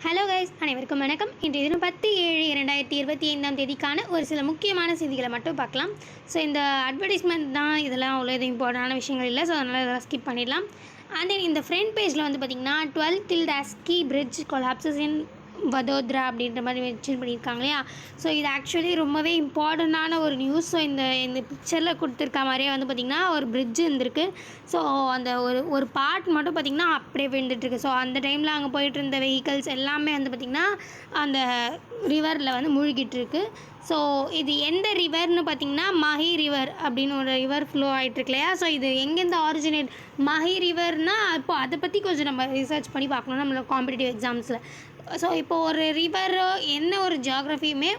Hello guys, அனைவருக்கும் வணக்கம். இன்றைய தினம் 10/7/2025 ஒரு சில முக்கியமான செய்திகளை மட்டும் பார்க்கலாம். ஸோ இந்த அட்வர்டைஸ்மெண்ட் தான், இதெல்லாம் அவ்வளோ இது இம்பார்ட்டண்டான விஷயங்கள் இல்லை. ஸோ அதனால் இதெல்லாம் ஸ்கிப் பண்ணிடலாம். அண்ட் தென் இந்த ஃப்ரண்ட் பேஜில் வந்து பார்த்திங்கன்னா 12th Tildaski Bridge collapses in Vadodara அப்படின்ற மாதிரி மென்ஷன் பண்ணியிருக்காங்க இல்லையா. ஸோ இது ஆக்சுவலி ரொம்பவே இம்பார்ட்டண்டான ஒரு நியூஸ். ஸோ இந்த பிக்சரில் கொடுத்துருக்க மாதிரியே வந்து பார்த்திங்கன்னா ஒரு பிரிட்ஜு இருந்திருக்கு. ஸோ அந்த ஒரு பார்ட் மட்டும் பார்த்திங்கன்னா அப்படியே விழுந்துட்டுருக்கு. ஸோ அந்த டைமில் அங்கே போயிட்டு இருந்த வெஹிக்கல்ஸ் எல்லாமே வந்து பார்த்திங்கன்னா அந்த ரிவரில் வந்து மூழ்கிட்டுருக்கு. ஸோ இது எந்த ரிவர்னு பார்த்திங்கன்னா மஹி ரிவர் அப்படின்னு ஒரு ரிவர் ஃப்ளோ ஆகிட்டுருக்கு இல்லையா. ஸோ இது எங்கேருந்து ஆரிஜினேட் மஹி ரிவர்னால் இப்போ அதை பற்றி கொஞ்சம் நம்ம ரிசர்ச் பண்ணி பார்க்கணும் நம்மளோட காம்படிட்டிவ் எக்ஸாம்ஸில். ஸோ இப்போது ஒரு ரிவரோ என்ன ஒரு ஜியாகிரஃபியுமே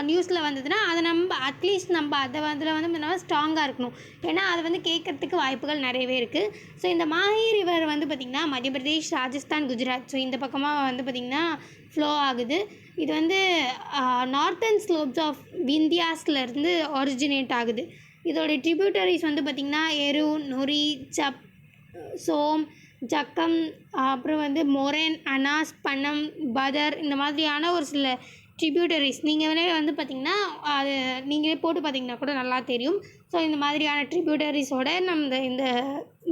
நியூஸில் வந்ததுன்னா அதை நம்ம அட்லீஸ்ட் நம்ம அதில் வந்து நம்ம ஸ்ட்ராங்காக இருக்கணும். ஏன்னா அது வந்து கேட்குறதுக்கு வாய்ப்புகள் நிறையவே இருக்குது. ஸோ இந்த மாஹி ரிவர் வந்து பார்த்திங்கன்னா மத்திய பிரதேஷ், ராஜஸ்தான், குஜராத் ஸோ இந்த பக்கமாக வந்து பார்த்திங்கன்னா ஃப்ளோ ஆகுது. இது வந்து நார்த்தன் ஸ்லோப்ஸ் ஆஃப் விந்தியாஸ்லேருந்து ஒரிஜினேட் ஆகுது. இதோடைய ட்ரிபியூட்டரிஸ் வந்து பார்த்திங்கன்னா எரு, நொரி, சப், சோம், ஜக்கம், அப்புறம் வந்து மொரேன், அனாஸ், பனம், பதர் இந்த மாதிரியான ஒரு சில ட்ரிபியூட்டரிஸ் நீங்களே வந்து பார்த்திங்கன்னா அது நீங்களே போட்டு பார்த்திங்கன்னா கூட நல்லா தெரியும். ஸோ இந்த மாதிரியான ட்ரிபியூட்டரிஸோட நம்ம இந்த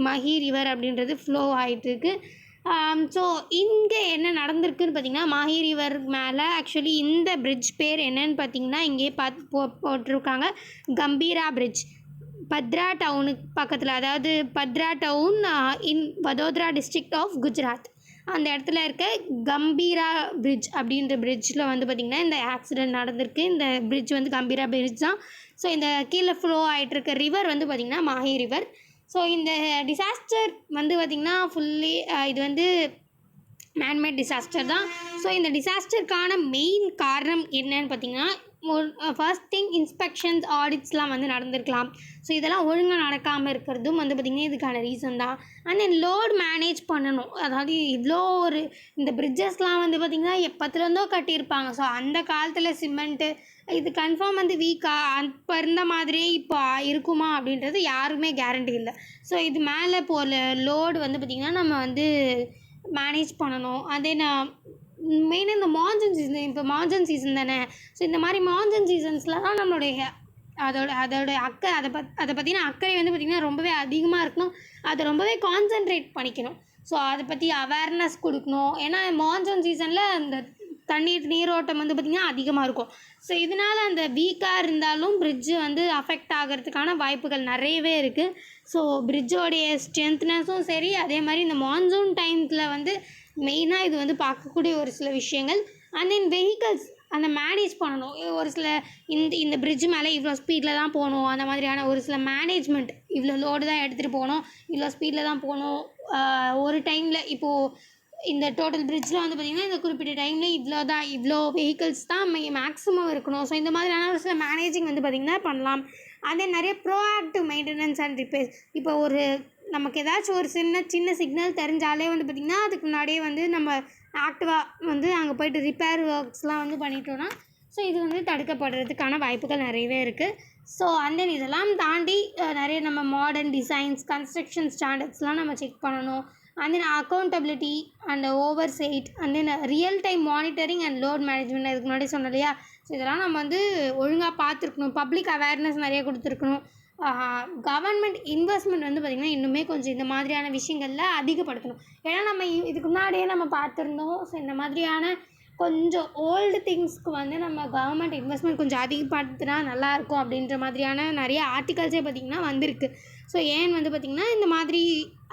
மஹி ரிவர் அப்படின்றது ஃப்ளோ ஆகிட்டுருக்கு. ஸோ இங்கே என்ன நடந்திருக்குன்னு பார்த்திங்கன்னா மாஹி ரிவர் மேலே ஆக்சுவலி இந்த பிரிட்ஜ் பேர் என்னன்னு பார்த்திங்கன்னா இங்கே போட்டிருக்காங்க கம்பீரா பிரிட்ஜ். பத்ரா டவுனுக்கு பக்கத்தில், அதாவது Padra town in Vadodara district of Gujarat, அந்த இடத்துல இருக்க கம்பீரா பிரிட்ஜ் அப்படின்ற பிரிட்ஜில் வந்து பார்த்திங்கன்னா இந்த ஆக்சிடெண்ட் நடந்திருக்கு. இந்த பிரிட்ஜ் வந்து கம்பீரா பிரிட்ஜ் தான். ஸோ இந்த கீழே ஃப்ளோ ஆகிட்டு இருக்க ரிவர் வந்து பார்த்திங்கன்னா மாஹி ரிவர். ஸோ இந்த டிசாஸ்டர் வந்து பார்த்திங்கன்னா ஃபுல்லி இது வந்து மேன்மேட் டிசாஸ்டர் தான். ஸோ இந்த டிசாஸ்டருக்கான மெயின் காரணம் என்னன்னு பார்த்திங்கன்னா ஃபர்ஸ்ட் திங் இன்ஸ்பெக்ஷன்ஸ், ஆடிட்ஸ்லாம் வந்து நடந்திருக்கலாம். ஸோ இதெல்லாம் ஒழுங்காக நடக்காமல் இருக்கிறதும் வந்து பார்த்திங்கன்னா இதுக்கான ரீசன் தான். அண்ட் தென் லோட் மேனேஜ் பண்ணணும். அதாவது இவ்வளோ ஒரு இந்த பிரிட்ஜஸ்லாம் வந்து பார்த்திங்கன்னா எப்போத்துலேருந்தோ கட்டியிருப்பாங்க. ஸோ அந்த காலத்தில் சிமெண்ட்டு இது கன்ஃபார்ம் வந்து வீக்காக அப்போ இருந்த மாதிரியே இப்போ இருக்குமா அப்படின்றது யாருமே கேரண்டி இல்லை. ஸோ இது மேலே போகிற லோடு வந்து பார்த்திங்கன்னா நம்ம வந்து மேனேஜ் பண்ணணும். அதே நான் மெயினாக இந்த மான்சூன் சீசன், இப்போ மான்சூன் சீசன் தானே. ஸோ இந்த மாதிரி மான்சூன் சீசன்ஸில் தான் நம்மளுடைய அதோட அதை பற்றின அக்கறை வந்து பார்த்திங்கன்னா ரொம்பவே அதிகமாக இருக்கணும். அதை ரொம்பவே கான்சென்ட்ரேட் பண்ணிக்கணும். ஸோ அதை பற்றி அவேர்னஸ் கொடுக்கணும். ஏன்னா மான்சூன் சீசனில் அந்த நீரோட்டம் வந்து பார்த்திங்கன்னா அதிகமாக இருக்கும். ஸோ இதனால் அந்த வீக்காக இருந்தாலும் பிரிட்ஜு வந்து அஃபெக்ட் ஆகிறதுக்கான வாய்ப்புகள் நிறையவே இருக்குது. ஸோ பிரிட்ஜோடைய ஸ்ட்ரென்த்னஸும் சரி, அதே மாதிரி இந்த மான்சூன் டைம்ஸில் வந்து மெயினாக இது வந்து பார்க்கக்கூடிய ஒரு சில விஷயங்கள். அண்ட் தென் வெஹிக்கல்ஸ் அந்த மேனேஜ் பண்ணணும். ஒரு சில இந்த பிரிட்ஜ் மேலே இவ்வளோ ஸ்பீடில் தான் போகணும், அந்த மாதிரியான ஒரு சில மேனேஜ்மெண்ட், இவ்வளோ லோடு தான் எடுத்துகிட்டு போகணும், இவ்வளோ ஸ்பீடில் தான் போகணும். ஒரு டைமில் இப்போது இந்த டோட்டல் பிரிட்ஜில் வந்து பார்த்திங்கன்னா இந்த குறிப்பிட்ட டைமில் இவ்வளோ வெஹிக்கல்ஸ் தான் மேக்ஸிமம் இருக்கணும். ஸோ இந்த மாதிரியான ஒரு சில மேனேஜிங் வந்து பார்த்திங்கன்னா பண்ணலாம். அதே நிறைய ப்ரோஆக்டிவ் மெயின்டெனன்ஸ் அண்ட் ரிப்பேர்ஸ். இப்போ ஒரு நமக்கு ஏதாச்சும் ஒரு சின்ன சிக்னல் தெரிஞ்சாலே வந்து பார்த்திங்கன்னா அதுக்கு முன்னாடியே வந்து நம்ம ஆக்டிவாக வந்து அங்கே போய்ட்டு ரிப்பேர் ஒர்க்ஸ்லாம் வந்து பண்ணிட்டோன்னா ஸோ இது வந்து தடுக்கப்படுறதுக்கான வாய்ப்புகள் நிறையவே இருக்குது. ஸோ அண்ட் தென் இதெல்லாம் தாண்டி நிறைய நம்ம மாடர்ன் டிசைன்ஸ், கன்ஸ்ட்ரக்ஷன் ஸ்டாண்டர்ட்ஸ்லாம் நம்ம செக் பண்ணணும். And then accountability and oversight and then real time monitoring and load management இதுக்கு முன்னாடி சொன்னோம் இல்லையா. ஸோ இதெல்லாம் நம்ம வந்து ஒழுங்காக பார்த்துருக்கணும். பப்ளிக் அவேர்னஸ் நிறைய கொடுத்துருக்கணும். கவர்மெண்ட் இன்வெஸ்ட்மெண்ட் வந்து பார்த்திங்கன்னா இன்னுமே கொஞ்சம் இந்த மாதிரியான விஷயங்களில் அதிகப்படுத்தணும். ஏன்னா நம்ம இதுக்கு முன்னாடியே நம்ம பார்த்துருந்தோம். ஸோ இந்த மாதிரியான கொஞ்சம் ஓல்டு திங்ஸ்க்கு வந்து நம்ம கவர்மெண்ட் இன்வெஸ்ட்மெண்ட் கொஞ்சம் அதிகப்படுத்தினா நல்லாயிருக்கும் அப்படின்ற மாதிரியான நிறைய ஆர்டிகல்ஸே பார்த்திங்கன்னா வந்திருக்கு. ஸோ ஏன்னு வந்து பார்த்திங்கன்னா இந்த மாதிரி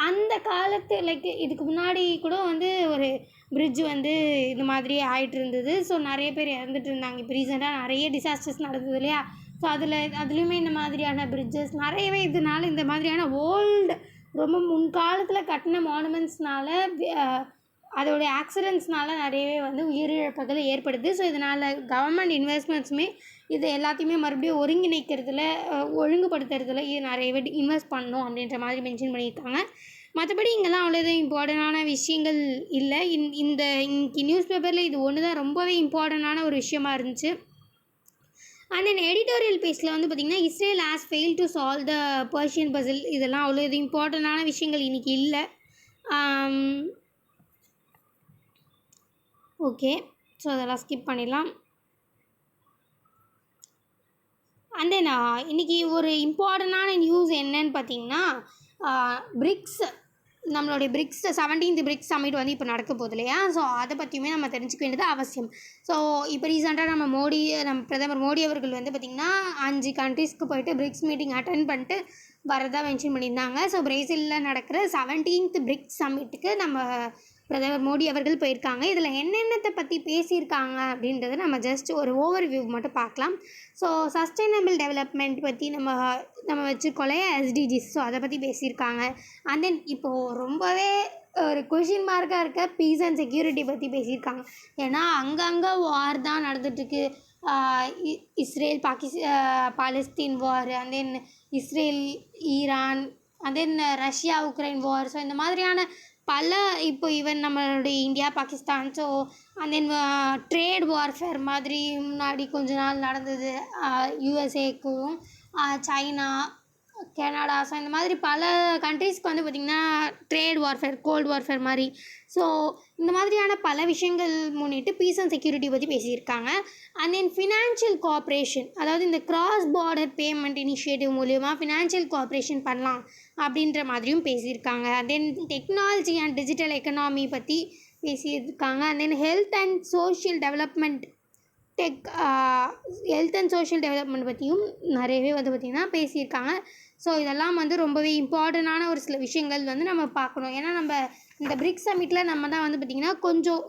அந்த காலத்து லைக் இதுக்கு முன்னாடி கூட வந்து ஒரு பிரிட்ஜ் வந்து இது மாதிரி ஆகிட்டு இருந்தது. ஸோ நிறைய பேர் இறந்துட்டு இருந்தாங்க. இப்போ ரீசெண்டாக நிறைய டிசாஸ்டர்ஸ் நடந்தது இல்லையா. ஸோ அதுலேயுமே இந்த மாதிரியான பிரிட்ஜஸ் நிறையவே இதனால இந்த மாதிரியான ஓல்டு ரொம்ப முன்காலத்தில் கட்டின மானுமெண்ட்ஸ்னால அதோடைய ஆக்சிடென்ட்ஸ்னால நிறையவே வந்து உயிரிழப்புகள் ஏற்படுது. ஸோ இதனால் கவர்மெண்ட் இன்வெஸ்ட்மெண்ட்ஸுமே இது எல்லாத்தையுமே மறுபடியும் ஒருங்கிணைக்கிறதுல ஒழுங்குபடுத்துறதுல இது நிறையவே இன்வெஸ்ட் பண்ணணும் அப்படின்ற மாதிரி மென்ஷன் பண்ணியிருக்காங்க. மற்றபடி இங்கெல்லாம் அவ்வளோ இம்பார்ட்டண்டான விஷயங்கள் இல்லை. இன்னைக்கு நியூஸ் பேப்பரில் இது ஒன்று தான் ரொம்பவே இம்பார்ட்டண்டான ஒரு விஷயமா இருந்துச்சு. அண்ட் தென் எடிட்டோரியல் பேஜில் வந்து பார்த்திங்கன்னா Israel has fail to solve the Persian puzzle. இதெல்லாம் அவ்வளோ இம்பார்ட்டண்டான விஷயங்கள் இன்றைக்கி இல்லை. ஓகே. ஸோ அதெல்லாம் ஸ்கிப் பண்ணிடலாம். அண்ட் தென் இன்றைக்கி ஒரு இம்பார்ட்டண்டான நியூஸ் என்னன்னு பார்த்தீங்கன்னா, பிரிக்ஸ் நம்மளுடைய பிரிக்ஸ் 17th பிரிக்ஸ் சமிட் வந்து இப்போ நடக்க போகுது இல்லையா? ஸோ அதை பற்றியுமே நம்ம தெரிஞ்சுக்க வேண்டியது அவசியம். ஸோ இப்போ ரீசெண்டாக நம்ம பிரதமர் மோடி அவர்கள் வந்து பார்த்திங்கன்னா 5 கண்ட்ரீஸ்க்கு போயிட்டு பிரிக்ஸ் மீட்டிங் அட்டென்ட் பண்ணிட்டு வரதா மென்ஷன் பண்ணியிருந்தாங்க. ஸோ பிரேசிலில் நடக்கிற 17th பிரிக்ஸ் சமிட்டுக்கு நம்ம பிரதமர் மோடி அவர்கள் போயிருக்காங்க. இதில் என்னென்னத்தை பற்றி பேசியிருக்காங்க அப்படின்றத நம்ம ஜஸ்ட் ஒரு ஓவர்வியூ மட்டும் பார்க்கலாம். ஸோ சஸ்டைனபிள் டெவலப்மெண்ட் பற்றி நம்ம வச்சுருக்கோம் எஸ்டிஜிஸ். ஸோ அதை பற்றி பேசியிருக்காங்க. அண்ட் தென் இப்போது ரொம்பவே ஒரு கொஷின் மார்க்காக இருக்க பீஸ் அண்ட் செக்யூரிட்டி பற்றி பேசியிருக்காங்க. ஏன்னா அங்கங்கே வார் தான் நடந்துகிட்ருக்கு. Israel Palestine war, and then Israel Iran, and then Russia Ukraine war. So இந்த மாதிரியான பல இப்போ ஈவன் நம்மளுடைய India Pakistan. So and then trade warfare மாதிரி முன்னாடி கொஞ்ச நாள் நடந்தது யூஎஸ்ஏக்கும் சைனா கனடா. ஸோ இந்த மாதிரி பல கண்ட்ரீஸ்க்கு வந்து பார்த்திங்கன்னா ட்ரேட் வார்ஃபேர் கோல்டு வார்ஃபேர் மாதிரி. ஸோ இந்த மாதிரியான பல விஷயங்கள் முன்னிட்டு பீஸ் அண்ட் செக்யூரிட்டி பற்றி பேசியிருக்காங்க. அண்ட் தென் ஃபினான்ஷியல் கோஆப்ரேஷன், அதாவது இந்த கிராஸ் பார்டர் பேமெண்ட் இனிஷியேட்டிவ் மூலிமா ஃபினான்ஷியல் கோஆப்ரேஷன் பண்ணலாம் அப்படின்ற மாதிரியும் பேசியிருக்காங்க. And then technology and digital economy பற்றி பேசியிருக்காங்க. And then health and social development பற்றியும் நிறையவே வந்து பார்த்திங்கன்னா பேசியிருக்காங்க. ஸோ இதெல்லாம் வந்து ரொம்பவே இம்பார்ட்டண்டான ஒரு சில விஷயங்கள் வந்து நம்ம பார்க்கணும். ஏன்னா நம்ம இந்த பிரிக்ஸ் சமிட்டில் நம்ம தான் வந்து பார்த்திங்கன்னா கொஞ்சம்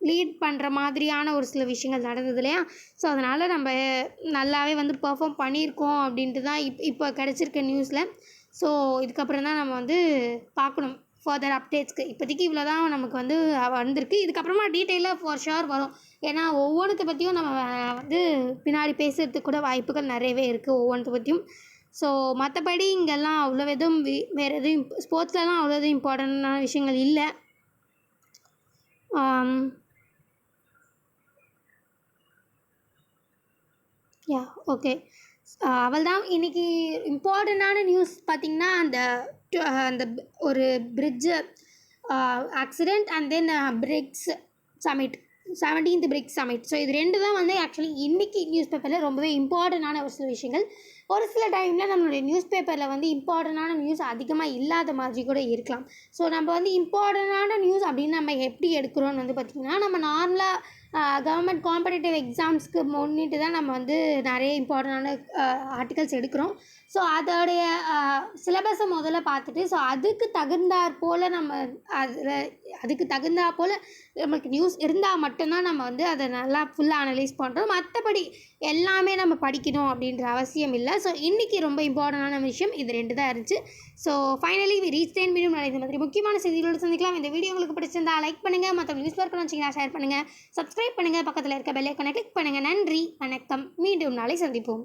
லீட் பண்ணுற மாதிரியான ஒரு சில விஷயங்கள் நடந்தது இல்லையா? ஸோ அதனால் நம்ம நல்லாவே வந்து பெர்ஃபார்ம் பண்ணியிருக்கோம் அப்படின்ட்டு தான் இப்போ கிடச்சிருக்க நியூஸில். ஸோ இதுக்கப்புறம் தான் நம்ம வந்து பார்க்கணும் ஃபர்தர் அப்டேட்ஸ்க்கு. இப்போதைக்கு இவ்வளோ தான் நமக்கு வந்து வந்திருக்கு. இதுக்கப்புறமா டீட்டெயிலாக ஃபார் ஷுர் வரும். ஏன்னா ஒவ்வொன்றத்தை பற்றியும் நம்ம வந்து பின்னாடி பேசுகிறதுக்கு கூட வாய்ப்புகள் நிறையவே இருக்குது ஒவ்வொன்றத்தை பற்றியும். ஸோ மற்றபடி இங்கெல்லாம் அவ்வளோ எதுவும் வேறு எதுவும் ஸ்போர்ட்ஸ்லலாம் அவ்வளோ எதுவும் இம்பார்ட்டண்டான விஷயங்கள் இல்லை. ஓகே. அவள்தான் இன்றைக்கி இம்பார்ட்டண்டான நியூஸ் பார்த்திங்கன்னா அந்த ஒரு bridge accident and then BRICS summit 17th BRICS summit. So இது 2 தான் வந்து ஆக்சுவலி இன்றைக்கி நியூஸ் பேப்பரில் ரொம்பவே இம்பார்ட்டண்டான ஒரு சில விஷயங்கள். ஒரு சில டைமில் நம்மளுடைய நியூஸ் பேப்பரில் வந்து இம்பார்ட்டண்டான நியூஸ் அதிகமாக இல்லாத மாதிரி கூட இருக்கலாம். ஸோ நம்ம வந்து இம்பார்ட்டண்டான நியூஸ் அப்படின்னு நம்ம எப்படி எடுக்கிறோன்னு வந்து பார்த்திங்கன்னா, நம்ம நார்மலாக கவர்மெண்ட் காம்படிட்டிவ் எக்ஸாம்ஸ்க்கு முன்னிட்டு தான் நம்ம வந்து நிறைய இம்பார்ட்டண்டான ஆர்டிகல்ஸ் எடுக்கிறோம். ஸோ அதோடைய சிலபஸை முதல்ல பார்த்துட்டு, ஸோ அதுக்கு தகுந்தாற்போல் நம்மளுக்கு நியூஸ் இருந்தால் மட்டும்தான் நம்ம வந்து அதை நல்லா ஃபுல்லாக அனலைஸ் பண்ணுறோம். மற்றபடி எல்லாமே நம்ம படிக்கணும் அப்படின்ற அவசியம் இல்லை. ஸோ இன்றைக்கி ரொம்ப இம்பார்ட்டண்டான விஷயம் இது 2 தான் இருந்துச்சு. So finally reach time medium இந்த மாதிரி முக்கியமான செய்திகளோடு சந்திக்கலாம். இந்த வீடியோ உங்களுக்கு பிடிச்சிருந்தா லைக் பண்ணுங்கள், மற்றவங்க நியூஸ் இருக்கணும்னு வச்சிங்கன்னா ஷேர் பண்ணுங்கள், சப்ஸ்கிரைப் பண்ணுங்கள், பக்கத்தில் இருக்க பெல் ஐக்கானை கிளிக் பண்ணுங்கள். நன்றி, வணக்கம். மீண்டும் நாளை சந்திப்போம்.